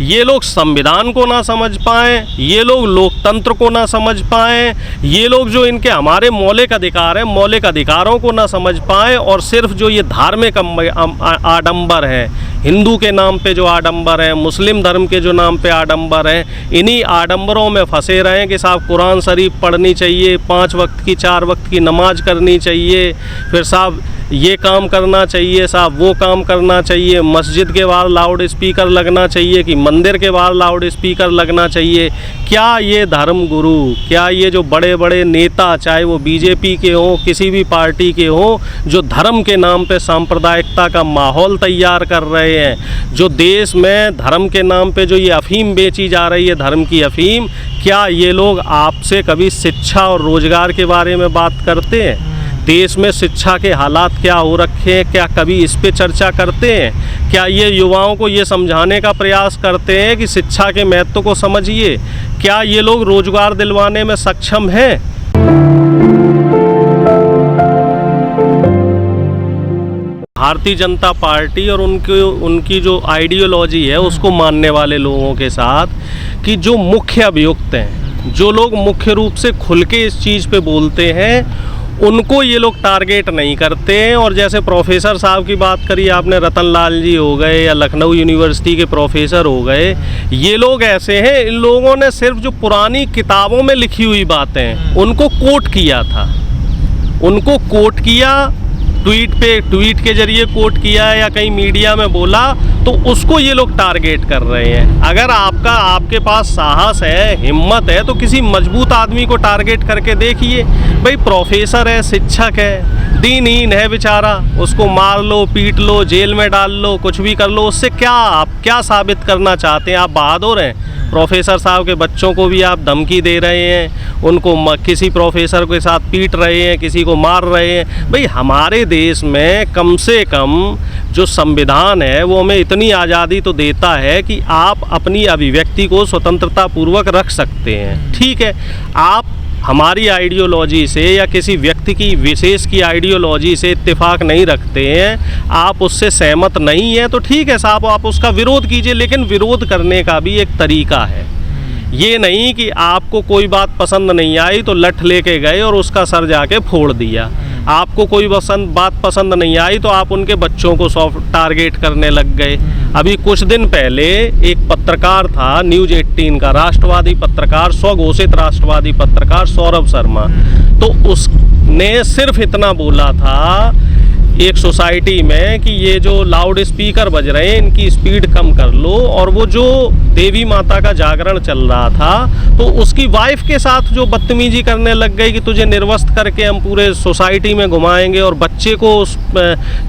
ये लोग संविधान को ना समझ पाएँ, ये लोग लोकतंत्र को ना समझ पाएँ, ये लोग जो इनके हमारे मौलिक अधिकार हैं, मौलिक अधिकारों को ना समझ पाएँ, और सिर्फ जो ये धार्मिक आडंबर है, हिंदू के नाम पे जो आडंबर है, मुस्लिम धर्म के जो नाम पे आडंबर हैं, इन्हीं आडंबरों में फंसे रहें कि साहब कुरान शरीफ पढ़नी चाहिए, 5 वक्त की 4 वक्त की नमाज करनी चाहिए, फिर साहब ये काम करना चाहिए, साहब वो काम करना चाहिए, मस्जिद के बाहर लाउड स्पीकर लगना चाहिए कि मंदिर के बाहर लाउड स्पीकर लगना चाहिए। क्या ये धर्म गुरु, क्या ये जो बड़े बड़े नेता, चाहे वो बीजेपी के हों, किसी भी पार्टी के हों, जो धर्म के नाम पे सांप्रदायिकता का माहौल तैयार कर रहे हैं, जो देश में धर्म के नाम पे जो ये अफीम बेची जा रही है, धर्म की अफीम, क्या ये लोग आपसे कभी शिक्षा और रोजगार के बारे में बात करते हैं? देश में शिक्षा के हालात क्या हो रखे हैं, क्या कभी इस पे चर्चा करते हैं? क्या ये युवाओं को ये समझाने का प्रयास करते हैं कि शिक्षा के महत्व को समझिए? क्या ये लोग रोजगार दिलवाने में सक्षम हैं? भारतीय जनता पार्टी और उनकी जो आइडियोलॉजी है उसको मानने वाले लोगों के साथ कि जो मुख्य अभियुक्त हैं, जो लोग मुख्य रूप से खुल के इस चीज़ पे बोलते हैं, उनको ये लोग टारगेट नहीं करते हैं। और जैसे प्रोफेसर साहब की बात करी आपने, रतन लाल जी हो गए या लखनऊ यूनिवर्सिटी के प्रोफेसर हो गए, ये लोग ऐसे हैं, इन लोगों ने सिर्फ जो पुरानी किताबों में लिखी हुई बातें उनको कोट किया था, उनको कोट किया, ट्वीट के जरिए कोट किया या कहीं मीडिया में बोला, तो उसको ये लोग टारगेट कर रहे हैं। अगर आपके पास साहस है, हिम्मत है, तो किसी मजबूत आदमी को टारगेट करके देखिए। भाई प्रोफेसर है, शिक्षक है, दीनहीन है बेचारा, उसको मार लो, पीट लो, जेल में डाल लो, कुछ भी कर लो, उससे क्या आप क्या साबित करना चाहते हैं? आप बहादुर हैं? प्रोफेसर साहब के बच्चों को भी आप धमकी दे रहे हैं, उनको किसी प्रोफेसर के साथ पीट रहे हैं, किसी को मार रहे हैं। भाई हमारे देश में कम से कम जो संविधान है वो हमें इतनी आज़ादी तो देता है कि आप अपनी अभिव्यक्ति को स्वतंत्रता पूर्वक रख सकते हैं। ठीक है, आप हमारी आइडियोलॉजी से या किसी व्यक्ति की विशेष की आइडियोलॉजी से इत्तेफाक नहीं रखते हैं, आप उससे सहमत नहीं हैं, तो ठीक है साहब, आप उसका विरोध कीजिए, लेकिन विरोध करने का भी एक तरीका है। ये नहीं कि आपको कोई बात पसंद नहीं आई तो लठ लेके गए और उसका सर जाके फोड़ दिया। आपको कोई बात पसंद नहीं आई तो आप उनके बच्चों को टारगेट करने लग गए। अभी कुछ दिन पहले एक पत्रकार था न्यूज़ 18 का, राष्ट्रवादी पत्रकार, स्वघोषित राष्ट्रवादी पत्रकार सौरभ शर्मा, तो उसने सिर्फ इतना बोला था एक सोसाइटी में कि ये जो लाउड स्पीकर बज रहे हैं इनकी स्पीड कम कर लो, और वो जो देवी माता का जागरण चल रहा था तो उसकी वाइफ के साथ जो बदतमीजी करने लग गई कि तुझे निर्वस्त्र करके हम पूरे सोसाइटी में घुमाएंगे, और बच्चे को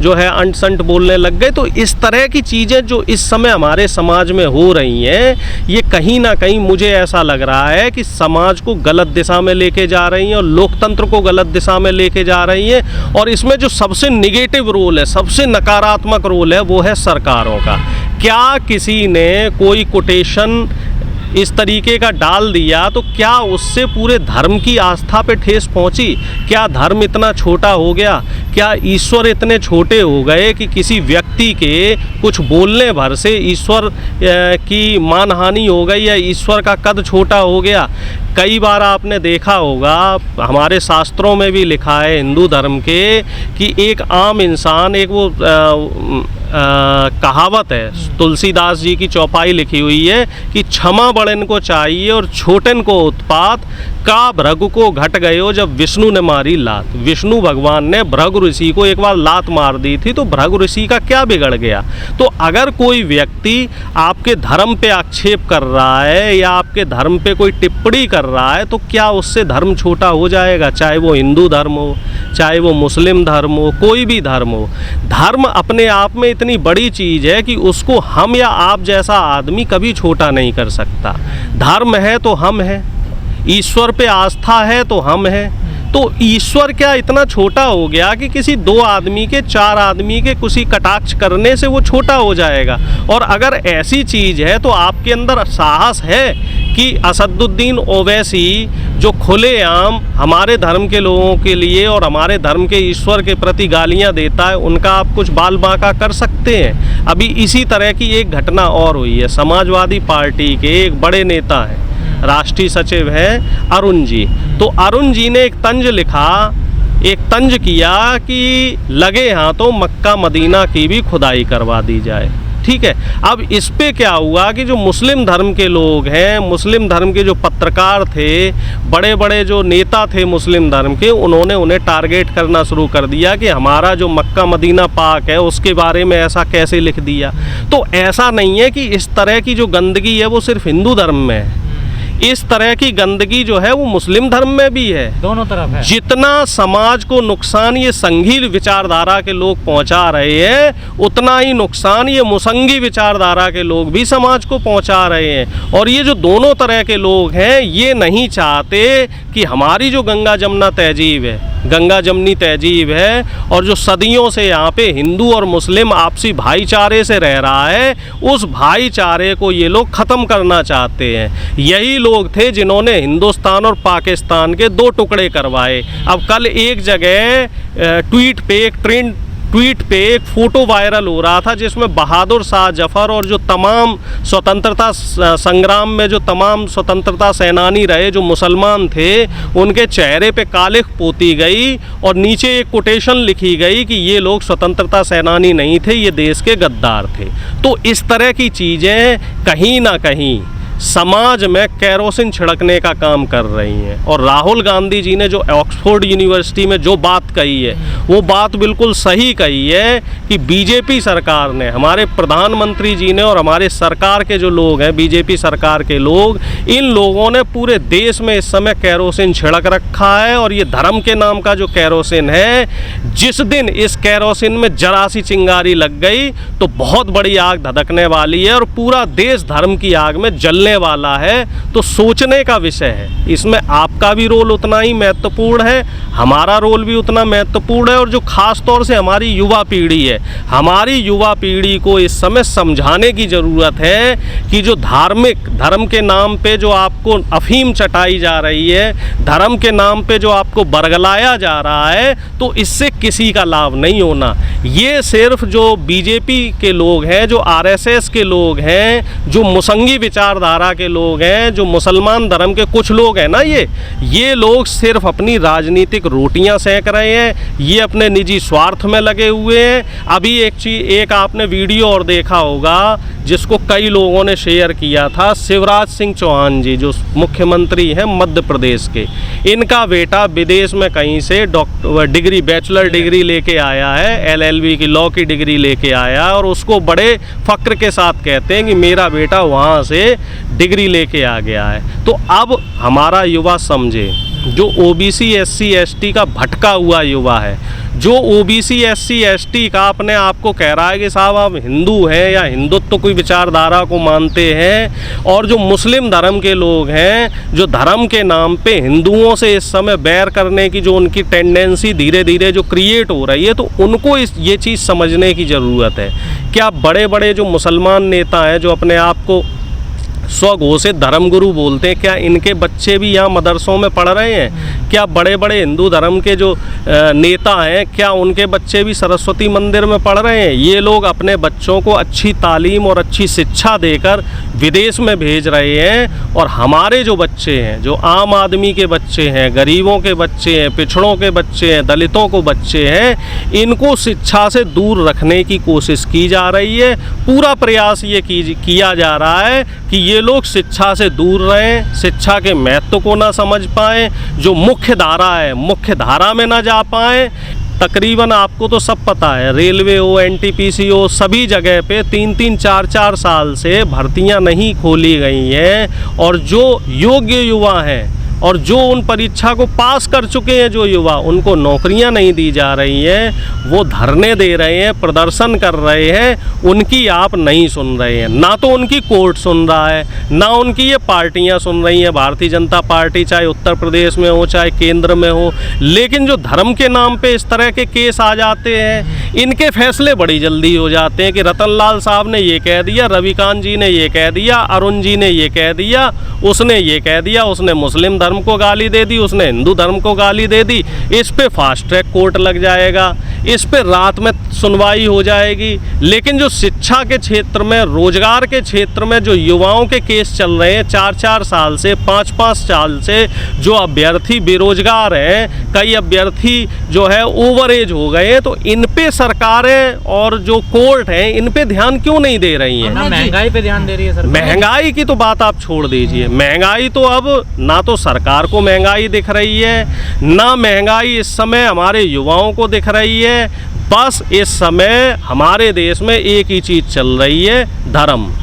जो है अंट संट बोलने लग गए। तो इस तरह की चीज़ें जो इस समय हमारे समाज में हो रही हैं, ये कहीं ना कहीं मुझे ऐसा लग रहा है कि समाज को गलत दिशा में लेके जा रही हैं और लोकतंत्र को गलत दिशा में लेके जा रही हैं। और इसमें जो सबसे नेगेटिव रोल है, सबसे नकारात्मक रोल है, वो है सरकारों का। क्या किसी ने कोई कोटेशन इस तरीके का डाल दिया तो क्या उससे पूरे धर्म की आस्था पे ठेस पहुंची? क्या धर्म इतना छोटा हो गया? क्या ईश्वर इतने छोटे हो गए कि किसी व्यक्ति के कुछ बोलने भर से ईश्वर की मानहानि हो गई या ईश्वर का कद छोटा हो गया? कई बार आपने देखा होगा, हमारे शास्त्रों में भी लिखा है हिंदू धर्म के, कि एक आम इंसान, एक वो कहावत है, तुलसीदास जी की चौपाई लिखी हुई है कि क्षमा बड़न को चाहिए और छोटन को उत्पात, का भृगु को घट गयो जब विष्णु ने मारी लात। विष्णु भगवान ने भृगु ऋषि को एक बार लात मार दी थी, तो भृगु ऋषि का क्या बिगड़ गया? तो अगर कोई व्यक्ति आपके धर्म पे आक्षेप कर रहा है या आपके धर्म पे कोई टिप्पणी कर रहा है, तो क्या उससे धर्म छोटा हो जाएगा? चाहे वो हिंदू धर्म हो, चाहे वो मुस्लिम धर्म हो, कोई भी धर्म हो। धर्म अपने आप में इतनी बड़ी चीज़ है कि उसको हम या आप जैसा आदमी कभी छोटा नहीं कर सकता। धर्म है तो हम हैं, ईश्वर पे आस्था है तो हम हैं। तो ईश्वर क्या इतना छोटा हो गया कि किसी 2 आदमी के, 4 आदमी के किसी कटाक्ष करने से वो छोटा हो जाएगा? और अगर ऐसी चीज़ है तो आपके अंदर साहस है कि असदुद्दीन ओवैसी जो खुलेआम हमारे धर्म के लोगों के लिए और हमारे धर्म के ईश्वर के प्रति गालियां देता है, उनका आप कुछ बाल बांका कर सकते हैं? अभी इसी तरह की एक घटना और हुई है। समाजवादी पार्टी के एक बड़े नेता हैं, राष्ट्रीय सचिव हैं अरुण जी। तो अरुण जी ने एक तंज किया कि लगे हाथों मक्का मदीना की भी खुदाई करवा दी जाए। ठीक है, अब इस पे क्या हुआ कि जो मुस्लिम धर्म के लोग हैं, मुस्लिम धर्म के जो पत्रकार थे, बड़े बड़े जो नेता थे मुस्लिम धर्म के, उन्होंने उन्हें टारगेट करना शुरू कर दिया कि हमारा जो मक्का मदीना पाक है उसके बारे में ऐसा कैसे लिख दिया। तो ऐसा नहीं है कि इस तरह की जो गंदगी है वो सिर्फ हिंदू धर्म में है, इस तरह की गंदगी जो है वो मुस्लिम धर्म में भी है, दोनों तरफ है। जितना समाज को नुकसान ये संघी विचारधारा के लोग पहुंचा रहे हैं, उतना ही नुकसान ये मुसंगी विचारधारा के लोग भी समाज को पहुंचा रहे हैं। और ये जो दोनों तरह के लोग हैं, ये नहीं चाहते कि हमारी जो गंगा जमुना तहजीब है, गंगा जमनी तहजीब है, और जो सदियों से यहाँ पे हिंदू और मुस्लिम आपसी भाईचारे से रह रहा है, उस भाईचारे को ये लोग ख़त्म करना चाहते हैं। यही लोग थे जिन्होंने हिंदुस्तान और पाकिस्तान के दो टुकड़े करवाए। अब कल एक जगह ट्वीट पे एक फ़ोटो वायरल हो रहा था जिसमें बहादुर शाह जफ़र और जो तमाम स्वतंत्रता संग्राम में जो तमाम स्वतंत्रता सेनानी रहे जो मुसलमान थे, उनके चेहरे पे कालिख पोती गई और नीचे एक कोटेशन लिखी गई कि ये लोग स्वतंत्रता सेनानी नहीं थे, ये देश के गद्दार थे। तो इस तरह की चीज़ें कहीं ना कहीं समाज में केरोसिन छिड़कने का काम कर रही हैं। और राहुल गांधी जी ने जो ऑक्सफोर्ड यूनिवर्सिटी में जो बात कही है, वो बात बिल्कुल सही कही है कि बीजेपी सरकार ने, हमारे प्रधानमंत्री जी ने और हमारे सरकार के जो लोग हैं, बीजेपी सरकार के लोग, इन लोगों ने पूरे देश में इस समय केरोसिन छिड़क रखा है। और ये धर्म के नाम का जो केरोसिन है, जिस दिन इस केरोसिन में जरा सी चिंगारी लग गई तो बहुत बड़ी आग धधकने वाली है और पूरा देश धर्म की आग में जलने वाला है। तो सोचने का विषय है, इसमें आपका भी रोल उतना ही महत्वपूर्ण है, हमारा रोल भी उतना महत्वपूर्ण है। और जो खास तौर से हमारी युवा पीढ़ी है, हमारी युवा पीढ़ी को इस समय समझाने की ज़रूरत है कि जो धर्म के नाम पे जो आपको अफीम चटाई जा रही है, धर्म के नाम पे जो आपको बरगलाया जा रहा है, तो इससे किसी का लाभ नहीं होना। ये सिर्फ जो बीजेपी के लोग हैं, जो आरएसएस के लोग हैं, जो मुसंगी विचारधारा के लोग हैं, जो मुसलमान धर्म के कुछ लोग हैं ना, ये लोग सिर्फ अपनी राजनीतिक रोटियां सेक रहे हैं, ये अपने निजी स्वार्थ में लगे हुए हैं। अभी एक आपने वीडियो और देखा होगा जिसको कई लोगों ने शेयर किया था, शिवराज सिंह चौहान जी जो मुख्यमंत्री हैं मध्य प्रदेश के, इनका बेटा विदेश में कहीं से बैचलर डिग्री लेके आया है, LLB की लॉ की डिग्री लेके आया, और उसको बड़े फ़क्र के साथ कहते हैं कि मेरा बेटा वहाँ से डिग्री लेके आ गया है। तो अब हमारा युवा समझे, जो OBC SC ST का भटका हुआ युवा है, जो OBC SC ST का अपने आप को कह रहा है कि साहब आप हिंदू हैं या हिंदुत्व कोई विचारधारा को मानते हैं, और जो मुस्लिम धर्म के लोग हैं, जो धर्म के नाम पे हिंदुओं से इस समय बैर करने की जो उनकी टेंडेंसी धीरे धीरे जो क्रिएट हो रही है, तो उनको ये चीज़ समझने की ज़रूरत है। क्या बड़े बड़े जो मुसलमान नेता हैं जो अपने आप को स्वघोषित धर्मगुरु बोलते हैं, क्या इनके बच्चे भी यहाँ मदरसों में पढ़ रहे हैं? क्या बड़े बड़े हिंदू धर्म के जो नेता हैं, क्या उनके बच्चे भी सरस्वती मंदिर में पढ़ रहे हैं? ये लोग अपने बच्चों को अच्छी तालीम और अच्छी शिक्षा देकर विदेश में भेज रहे हैं, और हमारे जो बच्चे हैं, जो आम आदमी के बच्चे हैं, गरीबों के बच्चे हैं, पिछड़ों के बच्चे हैं, दलितों को बच्चे हैं, इनको शिक्षा से दूर रखने की कोशिश की जा रही है। पूरा प्रयास ये किया जा रहा है कि ये लोग शिक्षा से दूर रहें, शिक्षा के महत्व को ना समझ पाएँ, जो मुख्य धारा है मुख्य धारा में ना जा पाएँ। तकरीबन आपको तो सब पता है, रेलवे हो, NTPC हो, सभी जगह पे 3-3, 4-4 साल से भर्तियां नहीं खोली गई हैं, और जो योग्य युवा हैं और जो उन परीक्षा को पास कर चुके हैं जो युवा, उनको नौकरियां नहीं दी जा रही हैं, वो धरने दे रहे हैं, प्रदर्शन कर रहे हैं, उनकी आप नहीं सुन रहे हैं। ना तो उनकी कोर्ट सुन रहा है, ना उनकी ये पार्टियां सुन रही हैं, भारतीय जनता पार्टी चाहे उत्तर प्रदेश में हो चाहे केंद्र में हो। लेकिन जो धर्म के नाम पे इस तरह के केस आ जाते हैं, इनके फैसले बड़ी जल्दी हो जाते हैं कि रतनलाल साहब ने ये कह दिया, रविकांत जी ने ये कह दिया, अरुण जी ने ये कह दिया, उसने ये कह दिया, उसने मुस्लिम धर्म को गाली दे दी, उसने हिंदू धर्म को गाली दे दी, इस पे फास्ट ट्रैक कोर्ट लग जाएगा, इस पे रात में सुनवाई हो जाएगी। लेकिन जो शिक्षा के क्षेत्र में, रोजगार के क्षेत्र में जो युवाओं के केस चल रहे हैं 4-4 साल से, 5-5 साल से, जो अभ्यर्थी बेरोजगार हैं, कई अभ्यर्थी जो है ओवर एज हो गए हैं, तो इन पे सरकारें और जो कोर्ट हैं इन पे ध्यान क्यों नहीं दे रही हैं? महंगाई पे ध्यान दे रही है सरकार। महंगाई की तो बात आप छोड़ दीजिए, महंगाई तो अब ना तो सरकार को महंगाई दिख रही है, ना महंगाई इस समय हमारे युवाओं को दिख रही है। बस इस समय हमारे देश में एक ही चीज़ चल रही है, धर्म।